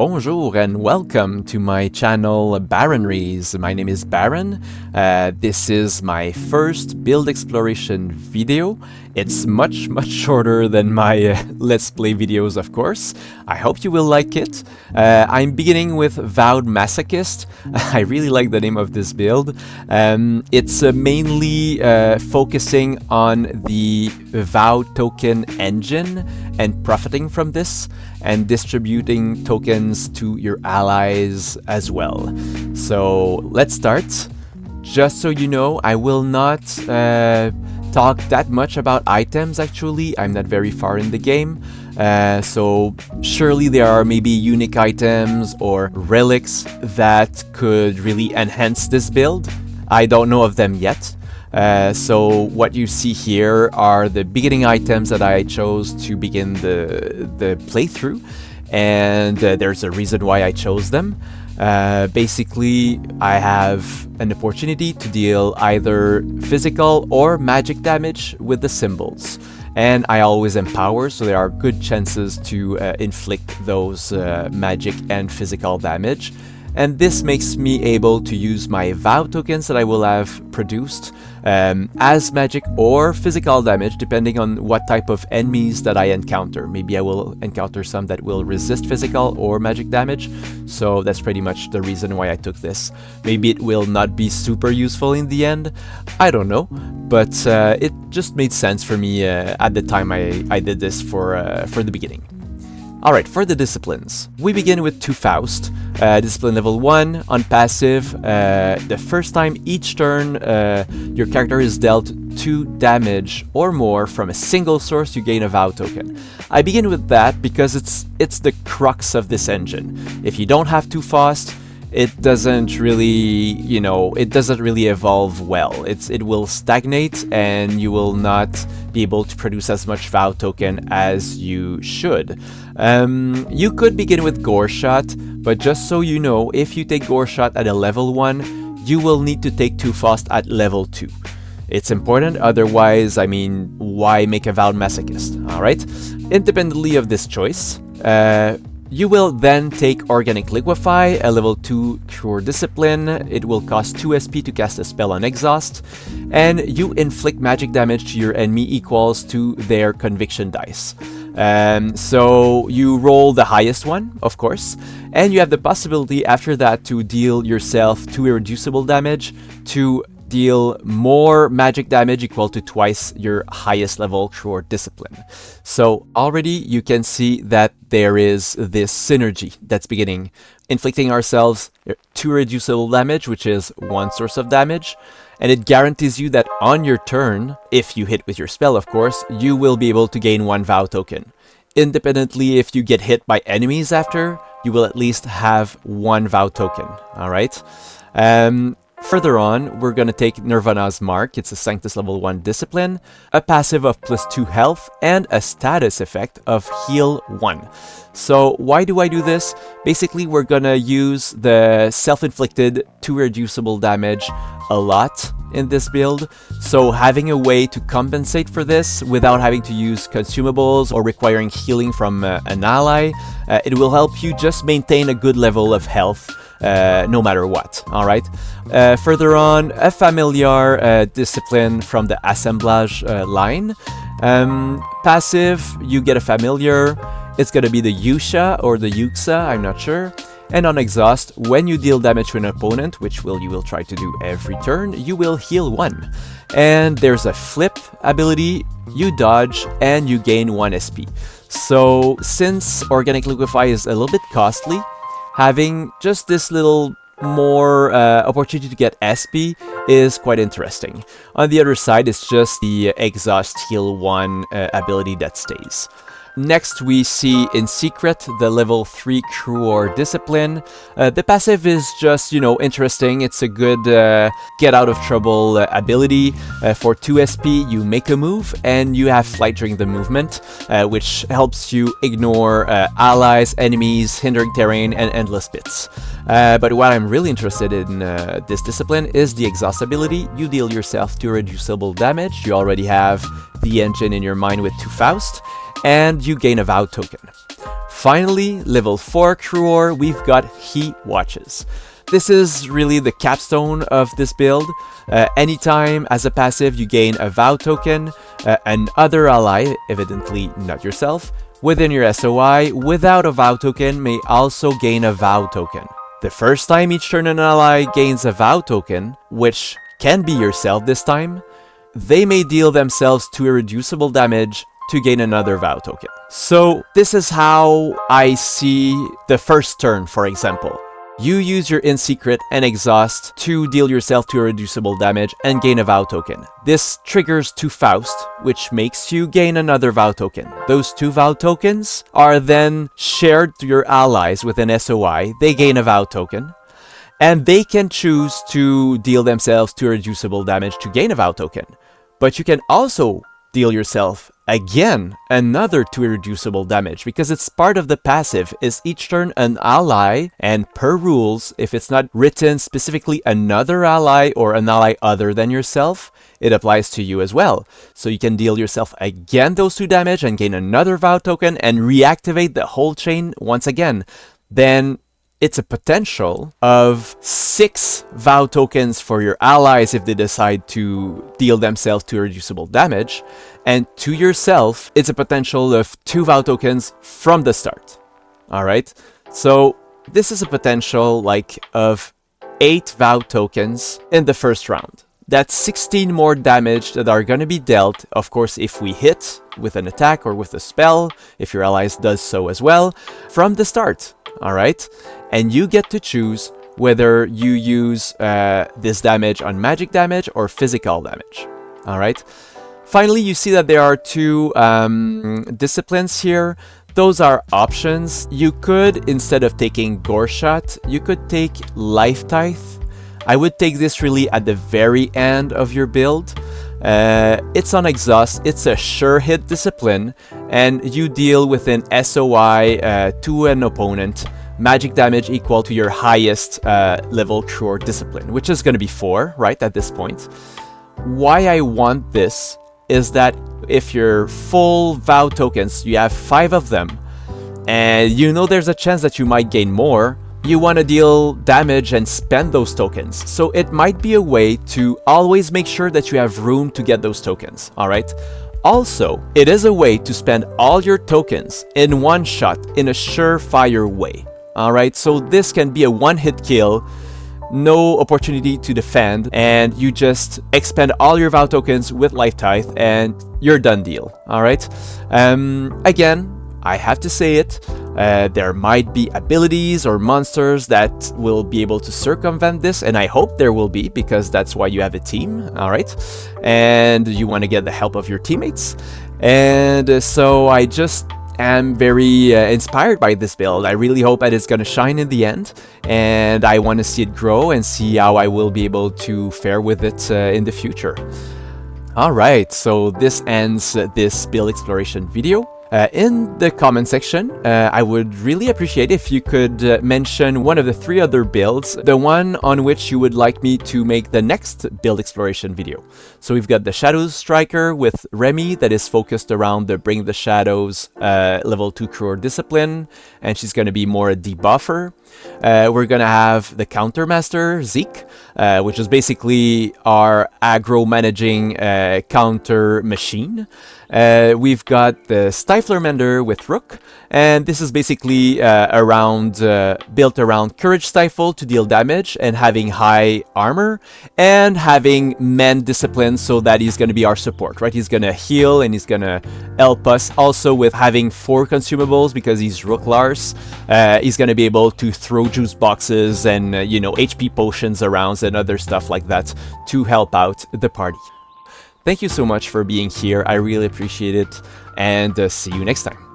Bonjour and welcome to my channel Baronneries. My name is Baron. This is my first build exploration video. It's much shorter than my Let's Play videos, of course. I hope you will like it. I'm beginning with Vowed Masochist. I really like the name of this build. It's mainly focusing on the Vowed token engine and profiting from this and distributing tokens to your allies as well. So let's start. Just so you know, I will not talk that much about items actually. I'm not very far in the game. So surely there are maybe unique items or relics that could really enhance this build. I don't know of them yet. So what you see here are the beginning items that I chose to begin the playthrough, and there's a reason why I chose them. Basically, I have an opportunity to deal either physical or magic damage with the symbols. And I always empower, so there are good chances to inflict those magic and physical damage. And this makes me able to use my Vow tokens that I will have produced as magic or physical damage, depending on what type of enemies that I encounter. Maybe I will encounter some that will resist physical or magic damage, so that's pretty much the reason why I took this. Maybe it will not be super useful in the end, I don't know, but it just made sense for me at the time I did this for the beginning. Alright, for the disciplines, we begin with 2 Faust. Discipline level 1, on passive. The first time each turn your character is dealt 2 damage or more from a single source, you gain a Vow token. I begin with that because it's the crux of this engine. If you don't have 2 Faust, it doesn't really, it doesn't really evolve well. It will stagnate and you will not be able to produce as much Vow token as you should. You could begin with Gore Shot, but just so you know, if you take Gore Shot at a level 1, you will need to take 2 Faust at level 2. It's important, otherwise, why make a Vowed Masochist, alright? Independently of this choice, you will then take Organic Liquefy, a level 2 Cruor discipline. It will cost 2 SP to cast a spell on exhaust, and you inflict magic damage to your enemy equals to their conviction dice. So you roll the highest one, of course, and you have the possibility after that to deal yourself 2 irreducible damage to deal more magic damage equal to twice your highest level Cruor discipline. So already you can see that there is this synergy that's beginning. Inflicting ourselves 2 reducible damage, which is 1 source of damage, and it guarantees you that on your turn, if you hit with your spell of course, you will be able to gain 1 Vow token. Independently, if you get hit by enemies after, you will at least have 1 Vow token, alright? Further on, we're going to take Nirvana's Mark. It's a Sanctus level 1 discipline, a passive of +2 health, and a status effect of heal 1. So why do I do this? Basically, we're going to use the self-inflicted 2 reducible damage a lot in this build. So having a way to compensate for this without having to use consumables or requiring healing from an ally, it will help you just maintain a good level of health. No matter what, alright? Further on, a familiar discipline from the Assemblage line. Passive, you get a familiar. It's gonna be the Yusha or the Yuxa, I'm not sure. And on exhaust, when you deal damage to an opponent, which you will try to do every turn, you will heal 1. And there's a flip ability, you dodge, and you gain 1 SP. So since Organic Liquefy is a little bit costly, having just this little more opportunity to get SP is quite interesting. On the other side, it's just the Exhaust Heal 1 ability that stays. Next, we see in Secret, the level 3 Cruor discipline. The passive is just, interesting. It's a good get out of trouble ability. For 2 SP, you make a move and you have flight during the movement, which helps you ignore allies, enemies, hindering terrain, and endless bits. But what I'm really interested in this discipline is the Exhaust ability. You deal yourself 2 reducible damage. You already have the engine in your mind with 2 Faust, and you gain a Vow token. Finally, level 4 Cruor, we've got He Watches. This is really the capstone of this build. Anytime as a passive you gain a vow token, an other ally, evidently not yourself, within your SOI without a vow token may also gain a vow token. The first time each turn an ally gains a vow token, which can be yourself this time, they may deal themselves to irreducible damage to gain another vow token. So this is how I see the first turn, for example. You use your in secret and exhaust to deal yourself to irreducible damage and gain a vow token. This triggers to Faust, which makes you gain another vow token. Those 2 vow tokens are then shared to your allies with an SOI. They gain a vow token, and they can choose to deal themselves to irreducible damage to gain a vow token. But you can also deal yourself again another to irreducible damage, because it's part of the passive. Is each turn an ally, and per rules, if it's not written specifically another ally or an ally other than yourself, it applies to you as well. So you can deal yourself again those 2 damage and gain another vow token and reactivate the whole chain once again. Then it's a potential of 6 vow tokens for your allies if they decide to deal themselves to irreducible damage. And to yourself, it's a potential of 2 vow tokens from the start. Alright? So this is a potential of 8 vow tokens in the first round. That's 16 more damage that are going to be dealt, of course, if we hit with an attack or with a spell, if your allies does so as well, from the start. Alright? And you get to choose whether you use this damage on magic damage or physical damage. Alright? Finally, you see that there are 2 disciplines here. Those are options. You could, instead of taking Gore Shot, you could take Life Tithe. I would take this really at the very end of your build. It's on exhaust, it's a sure hit discipline, and you deal with an SOI to an opponent, magic damage equal to your highest level Cruor discipline, which is going to be 4, right, at this point. Why I want this is that if your full vow tokens, you have 5 of them, and you know there's a chance that you might gain more, you want to deal damage and spend those tokens. So it might be a way to always make sure that you have room to get those tokens, alright? Also, it is a way to spend all your tokens in one shot in a surefire way, alright? So this can be a one-hit kill, no opportunity to defend, and you just expend all your vow tokens with Life Tithe and you're done deal, alright? Again, I have to say it, there might be abilities or monsters that will be able to circumvent this, and I hope there will be, because that's why you have a team, alright? And you want to get the help of your teammates. And so I just am very inspired by this build. I really hope that it's going to shine in the end, and I want to see it grow and see how I will be able to fare with it in the future. Alright, so this ends this build exploration video. In the comment section, I would really appreciate if you could mention one of the 3 other builds, the one on which you would like me to make the next build exploration video. So we've got the Shadows Striker with Remy that is focused around the Bring the Shadows level 2 Cruor discipline, and she's going to be more a debuffer. We're going to have the Countermaster, Zeke, which is basically our aggro managing counter machine. We've got the Stifler Mender with Rook, and this is basically built around Courage Stifle to deal damage and having high armor, and having Mend Discipline so that he's going to be our support, right? He's going to heal and he's going to help us. Also with having 4 consumables because he's Rook Lars, he's going to be able to throw juice boxes and, HP potions around and other stuff like that to help out the party. Thank you so much for being here. I really appreciate it, and see you next time.